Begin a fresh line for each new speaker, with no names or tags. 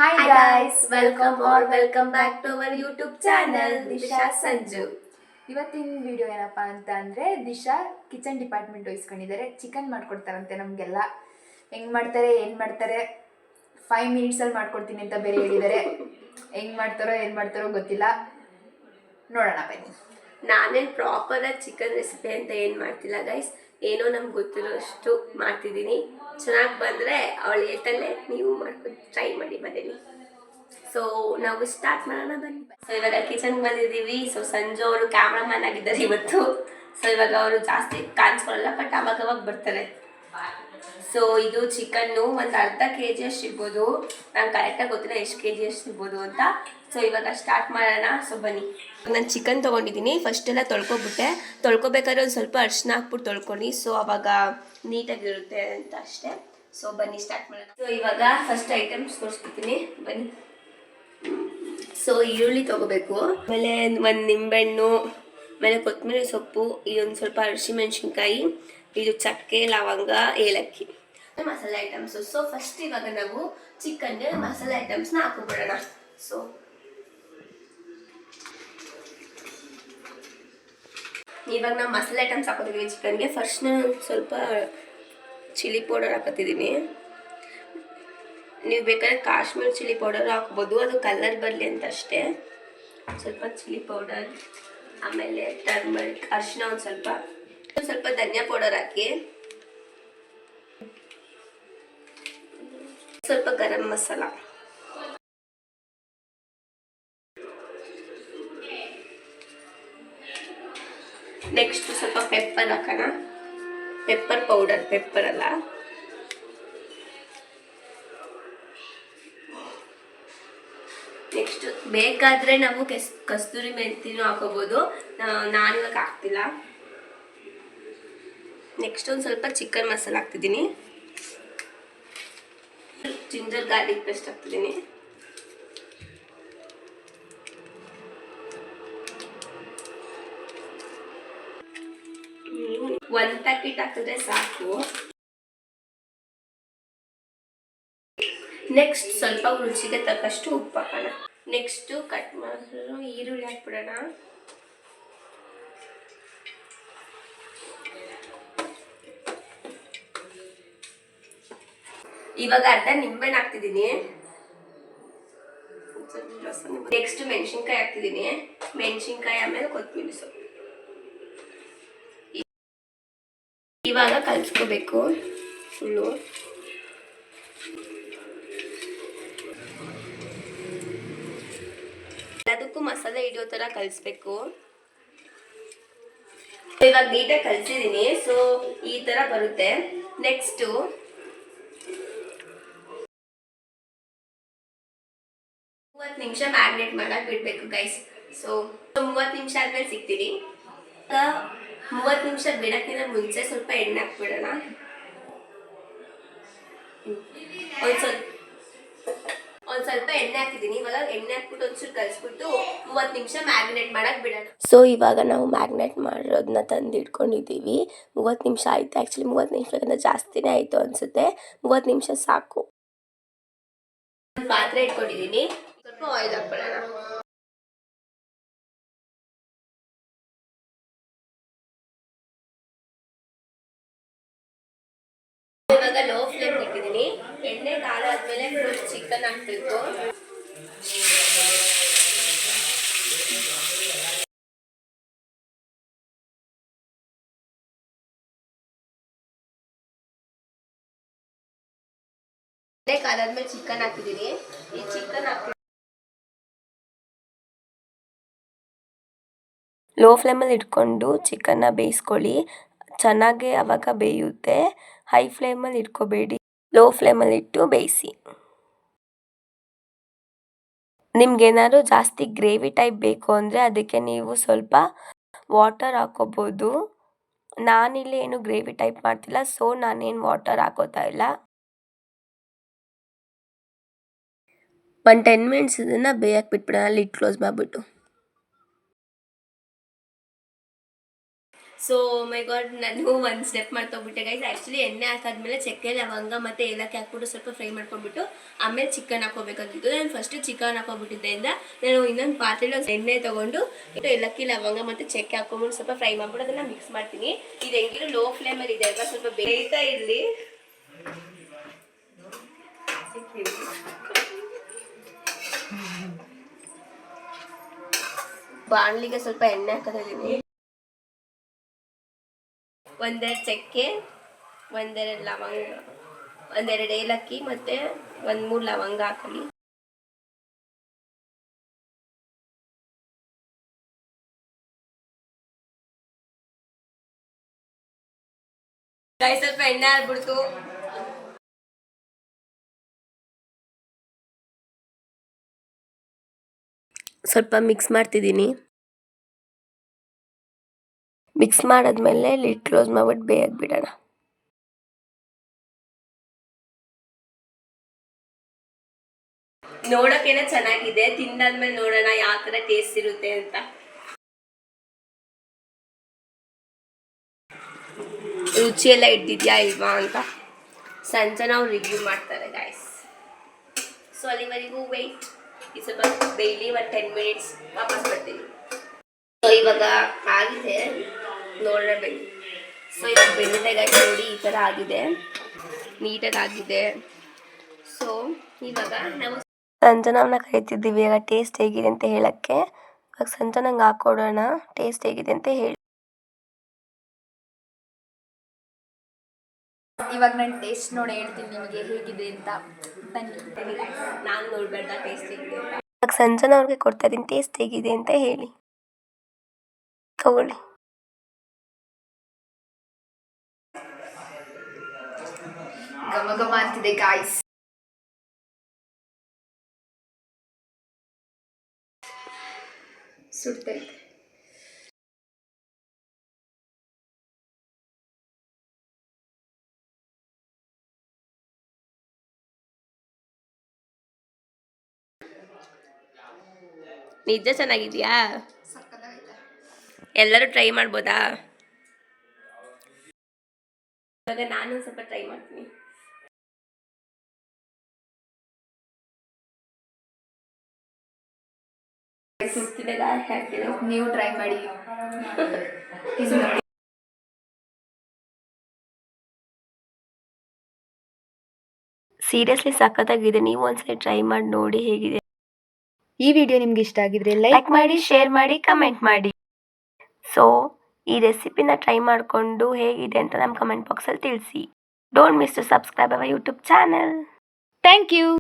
Hi guys, welcome back to our YouTube channel Disha Sanju.
ಇವತ್ತಿನ video ಏನಪ್ಪಾ ಅಂದರೆ ದಿಶಾ ಕಿಚನ್ ಡಿಪಾರ್ಟ್ಮೆಂಟ್ ವಹಿಸ್ಕೊಂಡಿದ್ದಾರೆ. ಚಿಕನ್ ಮಾಡ್ಕೊಡ್ತಾರಂತೆ ನಮಗೆಲ್ಲ. ಹೆಂಗೆ ಮಾಡ್ತಾರೆ ಏನು ಮಾಡ್ತಾರೆ 5 ಮಿನಿಟ್ಸಲ್ಲಿ ಮಾಡ್ಕೊಡ್ತೀನಿ ಅಂತ ಬೇರೆ ಹೇಳಿದ್ದಾರೆ. ಹೆಂಗೆ ಮಾಡ್ತಾರೋ ಏನು ಮಾಡ್ತಾರೋ ಗೊತ್ತಿಲ್ಲ, ನೋಡೋಣ ಬನ್ನಿ.
ನಾನೇನು ಪ್ರಾಪರಾಗಿ ಚಿಕನ್ ರೆಸಿಪಿ ಅಂತ ಏನು ಮಾಡ್ತಿಲ್ಲ ಗೈಸ್, ಏನೋ ನಮ್ಗೆ ಗೊತ್ತಿರೋಷ್ಟು ಮಾಡ್ತಿದ್ದೀನಿ. ಚೆನ್ನಾಗಿ ಬಂದರೆ ಅವಳು ಹೇಳ್ತಾಳೆ, ನೀವು ಮಾಡ್ಕೊಂಡು ಟ್ರೈ ಮಾಡಿ ಮನೇಲಿ. ಸೊ ನಾವು ಸ್ಟಾರ್ಟ್ ಮಾಡೋಣ ಬನ್ನಿ. ಸೊ ಇವಾಗ ಕಿಚನ್ಗೆ ಬಂದಿದ್ದೀವಿ. ಸೊ ಸಂಜು ಅವರು ಕ್ಯಾಮ್ರಾಮನ್ ಆಗಿದ್ದಾರೆ ಇವತ್ತು. ಸೊ ಇವಾಗ ಅವರು ಜಾಸ್ತಿ ಕಾಣಿಸ್ಕೊಳ್ಳಲ್ಲ, ಬಟ್ ಅವಾಗ ಬರ್ತಾರೆ. ಸೊ ಇದು ಚಿಕನ್ನು ಒಂದು ಅರ್ಧ kg ಅಷ್ಟು ಇರ್ಬೋದು, ನಂಗೆ ಕರೆಕ್ಟಾಗಿ ಗೊತ್ತಿಲ್ಲ ಎಷ್ಟು kg ಅಷ್ಟು ಇರ್ಬೋದು ಅಂತ. ಸೊ ಇವಾಗ ಸ್ಟಾರ್ಟ್ ಮಾಡೋಣ. ಸೊ ಬನ್ನಿ. ನಾನು ಚಿಕನ್ ತೊಗೊಂಡಿದ್ದೀನಿ. ಫಸ್ಟೆಲ್ಲ ತೊಳ್ಕೊಬಿಟ್ಟೆ. ತೊಳ್ಕೊಬೇಕಾದ್ರೆ ಒಂದು ಸ್ವಲ್ಪ ಅರಿಶಿನ ಹಾಕ್ಬಿಟ್ಟು ತೊಳ್ಕೊಂಡು, ಸೊ ಅವಾಗ ನೀಟಾಗಿರುತ್ತೆ ಅಂತ ಅಷ್ಟೇ. ಸೊ ಬನ್ನಿ ಸ್ಟಾರ್ಟ್ ಮಾಡೋಣ. ಸೊ ಇವಾಗ ಫಸ್ಟ್ ಐಟಮ್ಸ್ ತೋರಿಸ್ಬಿಡ್ತೀನಿ ಬನ್ನಿ. ಸೊ ಈರುಳ್ಳಿ ತೊಗೋಬೇಕು, ಆಮೇಲೆ ಒಂದು ನಿಂಬೆಹಣ್ಣು, ಆಮೇಲೆ ಕೊತ್ತಂಬರಿ ಸೊಪ್ಪು, ಇದೊಂದು ಸ್ವಲ್ಪ ಹಸಿಮೆಣ್ಸಿನ್ಕಾಯಿ, ಇದು ಚಕ್ಕೆ, ಲವಂಗ, ಏಲಕ್ಕಿ, ಮಸಾಲೆ ಐಟಮ್ಸು. ಸೊ ಫಸ್ಟ್ ಇವಾಗ ನಾವು ಚಿಕನ್ ಮಸಾಲೆ ಐಟಮ್ಸ್ನ ಹಾಕೋಬಿಡೋಣ. ಸೊ ಇವಾಗ ನಾವು ಮಸಾಲೆ ಐಟಮ್ಸ್ ಹಾಕೋತಿದ್ದೀವಿ ಚಿಕನ್ಗೆ. ಫಸ್ಟ್ ನಾನು ಸ್ವಲ್ಪ ಚಿಲ್ಲಿ ಪೌಡರ್ ಹಾಕೋತಿದ್ದೀನಿ. ನೀವು ಬೇಕಾದ್ರೆ ಕಾಶ್ಮೀರ್ ಚಿಲ್ಲಿ ಪೌಡರ್ ಹಾಕ್ಬೋದು, ಅದು ಕಲರ್ ಬರಲಿ ಅಂತ ಅಷ್ಟೇ. ಸ್ವಲ್ಪ ಚಿಲ್ಲಿ ಪೌಡರ್, ಆಮೇಲೆ ಟರ್ಮರಿಕ್, ಅರಿಶಿನ ಒಂದು ಸ್ವಲ್ಪ ಧನಿಯಾ ಪೌಡರ್ ಹಾಕಿ, ಸ್ವಲ್ಪ ಗರಂ ಮಸಾಲ, ನೆಕ್ಸ್ಟ್ ಸ್ವಲ್ಪ ಪೆಪ್ಪರ್ ಹಾಕೋಣ. ಪೆಪ್ಪರ್ ಪೌಡರ್, ಪೆಪ್ಪರ್ ಅಲ್ಲ. ನೆಕ್ಸ್ಟ್ ಬೇಕಾದರೆ ನಾವು ಕಸ್ತೂರಿ ಮೆಂತಿನೂ ಹಾಕೋಬೋದು, ನಾನಿವಾಗ ಹಾಕ್ತಿಲ್ಲ. ನೆಕ್ಸ್ಟ್ ಒಂದು ಸ್ವಲ್ಪ ಚಿಕನ್ ಮಸಾಲ ಹಾಕ್ತಿದ್ದೀನಿ. ಜಿಂಜರ್ ಗಾರ್ಲಿಕ್ ಪೇಸ್ಟ್ ಹಾಕ್ತಿದ್ದೀನಿ. ಒಂದು ಪ್ಯಾಕೆಟ್ ಹಾಕಿದ್ರೆ ಸಾಕು. ನೆಕ್ಸ್ಟ್ ಸ್ವಲ್ಪ ರುಚಿಗೆ ತಕ್ಕಷ್ಟು ಉಪ್ಪು ಹಾಕೋಣ. ನೆಕ್ಸ್ಟು ಕಟ್ ಮಾಡಿರೋ ಈರುಳ್ಳಿ ಹಾಕ್ಬಿಡೋಣ. ಇವಾಗ ಅರ್ಧ ನಿಂಬೆಹಣ್ಣು ಹಾಕ್ತಿದ್ದೀನಿ. ನೆಕ್ಸ್ಟ್ ಮೆಣಸಿನ್ಕಾಯಿ ಹಾಕ್ತಿದ್ದೀನಿ. ಮೆಣಸಿನ್ಕಾಯಿ ಆಮೇಲೆ ಕೊತ್ತಂಬರಿ ಸೊಪ್ಪು. ಇವಾಗ ಕಲಿಸ್ಕೋಬೇಕು ಫುಲ್ಲು. ಅದಕ್ಕೂ ಮಸಾಲೆ ಹಿಡಿಯೋ ಥರ ಕಲಿಸ್ಬೇಕು. ಇವಾಗ ನೀಟಾಗಿ ಕಲಿಸಿದ್ದೀನಿ. ಸೊ ಈ ಥರ ಬರುತ್ತೆ. ನೆಕ್ಸ್ಟು 30 ನಿಮಿಷ ಮ್ಯಾರಿನೇಟ್ ಮಾಡಕ್ಕೆ ಬಿಡಬೇಕು ಗೈಸ್. ಸೊ 30 ನಿಮಿಷ ಆದ್ಮೇಲೆ ಸಿಗ್ತೀನಿ. 30 ನಿಮಿಷ ಬಿಡೋಕ್ಕಿಂತ ಮುಂಚೆ ಸ್ವಲ್ಪ ಎಣ್ಣೆ ಹಾಕ್ಬಿಡೋಣ. ಒಂದು ಸ್ವಲ್ಪ ಎಣ್ಣೆ ಹಾಕಿದ್ದೀನಿ. ಇವಾಗ ಎಣ್ಣೆ ಹಾಕ್ಬಿಟ್ಟು ಒಂಚೂರು ಕಲಿಸ್ಬಿಟ್ಟು 30 ನಿಮಿಷ ಮ್ಯಾರಿನೇಟ್ ಮಾಡಕ್ಕೆ ಬಿಡೋಣ. ಸೊ ಇವಾಗ ನಾವು ಮ್ಯಾರಿನೇಟ್ ಮಾಡಿರೋದನ್ನ ತಂದು ಇಟ್ಕೊಂಡಿದ್ದೀವಿ. 30 ನಿಮಿಷ ಆಯಿತು. ಆ್ಯಕ್ಚುಲಿ 30 ನಿಮಿಷಕ್ಕಿಂತ ಜಾಸ್ತಿನೇ ಆಯಿತು ಅನಿಸುತ್ತೆ. 30 ನಿಮಿಷ ಸಾಕು. ಪಾತ್ರೆ ಇಟ್ಕೊಂಡಿದ್ದೀನಿ. ಸ್ವಲ್ಪ ಆಯಿಲ್ ಹಾಕ್ಬಿಡೋಣ. ಇವಾಗ ಲೋ ಫ್ಲೇಮ್ ಇಟ್ಟಿದ್ದೀನಿ. ಎಣ್ಣೆ ಕಾಲಾದ್ಮೇಲೆ ಫಸ್ಟ್ ಚಿಕನ್ ಹಾಕ್ಬೇಕು. ಎಣ್ಣೆ ಕಾಲಾದ್ಮೇಲೆ ಚಿಕನ್ ಹಾಕಿದ್ದೀನಿ. ಈ ಚಿಕನ್ ಹಾಕಿ ಲೋ ಫ್ಲೇಮಲ್ಲಿ ಇಟ್ಕೊಂಡು ಚಿಕನ್ನ ಬೇಯಿಸ್ಕೊಳ್ಳಿ. ಚೆನ್ನಾಗಿ ಆವಾಗ ಬೇಯುತ್ತೆ. ಹೈ ಫ್ಲೇಮಲ್ಲಿ ಇಟ್ಕೋಬೇಡಿ, ಲೋ ಫ್ಲೇಮಲ್ಲಿ ಇಟ್ಟು ಬೇಯಿಸಿ. ನಿಮ್ಗೇನಾದ್ರು ಜಾಸ್ತಿ ಗ್ರೇವಿ ಟೈಪ್ ಬೇಕು ಅಂದರೆ ಅದಕ್ಕೆ ನೀವು ಸ್ವಲ್ಪ ವಾಟರ್ ಹಾಕೋಬೋದು. ನಾನಿಲ್ಲಿ ಏನು ಗ್ರೇವಿ ಟೈಪ್ ಮಾಡ್ತಿಲ್ಲ, ಸೊ ನಾನೇನು ವಾಟರ್ ಹಾಕೋತಾ ಇಲ್ಲ. ಒಂದು 10 ಮಿನಿಟ್ಸ್ ಇದನ್ನು ಬೇಯಕ್ಕೆ ಬಿಟ್ಬಿಡೋಣ ಲಿಡ್ ಕ್ಲೋಸ್ ಮಾಡಿಬಿಟ್ಟು. ಸೊ ಮೈ ಗಾಡ್ ನಾನು ಒಂದು ಸ್ಟೆಪ್ ಮಾಡ್ತೋಗ್ಬಿಟ್ಟೆ ಗೈಸ್. ಆ್ಯಕ್ಚುಲಿ ಎಣ್ಣೆ ಹಾಕಾದ್ಮೇಲೆ ಚಕ್ಕೆ ಲವಂಗ ಮತ್ತು ಏಲಕ್ಕಿ ಹಾಕ್ಬಿಟ್ಟು ಸ್ವಲ್ಪ ಫ್ರೈ ಮಾಡ್ಕೊಂಡ್ಬಿಟ್ಟು ಆಮೇಲೆ ಚಿಕನ್ ಹಾಕೋಬೇಕಾಗಿತ್ತು. ನಾನು ಫಸ್ಟ್ ಚಿಕನ್ ಹಾಕೋಬಿಟ್ಟಿದ್ದರಿಂದ ನಾನು ಇನ್ನೊಂದು ಪಾತ್ರೆಯಲ್ಲಿ ಎಣ್ಣೆ ತೊಗೊಂಡು ಏಲಕ್ಕಿ ಲವಂಗ ಮತ್ತು ಚಕ್ಕೆ ಹಾಕೊಂಡ್ಬಿಟ್ಟು ಸ್ವಲ್ಪ ಫ್ರೈ ಮಾಡ್ಬಿಟ್ಟು ಅದನ್ನು ಮಿಕ್ಸ್ ಮಾಡ್ತೀನಿ. ಇದು ಹೆಂಗಿರೋ ಲೋ ಫ್ಲೇಮಲ್ಲಿ ಇದೆ ಅಲ್ವಾ, ಸ್ವಲ್ಪ ಬೇಯ್ತಾ ಇರಲಿ. ಬಾಣಲಿಗೆ ಸ್ವಲ್ಪ ಎಣ್ಣೆ ಹಾಕೋದಿದ್ದೀನಿ. ಒಂದೆರಡು ಚಕ್ಕೆ, ಒಂದೆರಡು ಲವಂಗ, ಒಂದೆರಡು ಏಲಕ್ಕಿ ಮತ್ತು 1-3 ಲವಂಗ ಹಾಕೊಳ್ಳಿ. ಸ್ವಲ್ಪ ಎಣ್ಣೆ ಹಾಕ್ಬಿಡ್ತು. ಸ್ವಲ್ಪ ಮಿಕ್ಸ್ ಮಾಡ್ತಿದ್ದೀನಿ. ಮಿಕ್ಸ್ ಮಾಡಾದ್ಮೇಲೆ ಲಿಡ್ ಕ್ಲೋಸ್ ಮಾಡ್ಬಿಟ್ಟು ಬೇಯಕ್ಕೆ ಬಿಡೋಣ. ನೋಡೋಕೇನೋ ಚೆನ್ನಾಗಿದೆ, ತಿಂದಾದ್ಮೇಲೆ ನೋಡೋಣ ಯಾವ ಥರ ಟೇಸ್ಟ್ ಇರುತ್ತೆ ಅಂತ. ರುಚಿ ಎಲ್ಲ ಇದ್ದಿದ್ಯಾ ಇಲ್ವಾ ಅಂತ ಸಂಜನಾ ಅವ್ರು ರಿವ್ಯೂ ಮಾಡ್ತಾರೆ ಗೈಸ್. ಸೊ ಅಲ್ಲಿವರೆಗೂ ವೆಯ್ಟ್. ಈ ಸ್ವಲ್ಪ ಡೈಲಿ 10 ಮಿನಿಟ್ಸ್ ವಾಪಸ್ ಬರ್ತೀನಿ. ಸೊ ಇವಾಗ ಆಗಿದೆ, ನೋಡೋಣ ಬನ್ನಿ. ಸೊ ಇವಾಗ ಬೆಂದಿದೆ ಗೈಸ್, ನೋಡಿ ಈ ಥರ ಆಗಿದೆ, ನೀಟಾಗಿ ಆಗಿದೆ. ಸೊ ಇವಾಗ ನಾವು ಸಂಜನಾವನ್ನ ಕರಿತಿದ್ದೀವಿ ಇವಾಗ ಟೇಸ್ಟ್ ಹೇಗಿದೆ ಅಂತ ಹೇಳಕ್ಕೆ. ಇವಾಗ ಸಂಜನಂಗೆ ಹಾಕೊಡೋಣ, ಟೇಸ್ಟ್ ಹೇಗಿದೆ ಅಂತ ಹೇಳಿ.
ಇವಾಗ ನಾನು ಟೇಸ್ಟ್ ನೋಡಿ ಹೇಳ್ತೀನಿ ನಿಮಗೆ ಹೇಗಿದೆ ಅಂತ. ಬನ್ನಿ.
ನಾನು ನೋಡ್ಬೇಡ ಟೇಸ್ಟ್ ಹೇಗಿದೆ. ಇವಾಗ ಸಂಜನಾ ಅವ್ರಿಗೆ ಕೊಡ್ತಾ ಇದ್ದೀನಿ, ಟೇಸ್ಟ್ ಹೇಗಿದೆ ಅಂತ ಹೇಳಿ. ತಗೊಳ್ಳಿ.
ಘಮ ಘಮ ಅಂತಿದೆ ಗಾಯ್ಸ್. ಸುಡ್ತೈತೆ.
ನಿಜ ಚೆನ್ನಾಗಿದ್ಯಾ? ಎಲ್ಲರೂ ಟ್ರೈ ಮಾಡ್ಬೋದಾ? ಇವಾಗ ನಾನು ಸ್ವಲ್ಪ ಟ್ರೈ ಮಾಡ್ತೀನಿ.
ನೀವು ಟ್ರೈ ಮಾಡಿ.
ಸೀರಿಯಸ್ಲಿ ಸಖತ್ತಾಗಿದೆ, ನೀವು ಒಂದ್ಸಲ ಟ್ರೈ ಮಾಡಿ ನೋಡಿ ಹೇಗಿದೆ.
ಈ ವಿಡಿಯೋ ನಿಮ್ಗೆ ಇಷ್ಟ ಆಗಿದ್ರೆ ಲೈಕ್ ಮಾಡಿ,
ಶೇರ್ ಮಾಡಿ, ಕಮೆಂಟ್ ಮಾಡಿ. ಸೊ ಈ ರೆಸಿಪಿನ ಟ್ರೈ ಮಾಡಿಕೊಂಡು ಹೇಗಿದೆ ಅಂತ ನಮ್ಮ ಕಮೆಂಟ್ ಬಾಕ್ಸಲ್ಲಿ ತಿಳಿಸಿ. Don't miss to subscribe our YouTube channel.
Thank you.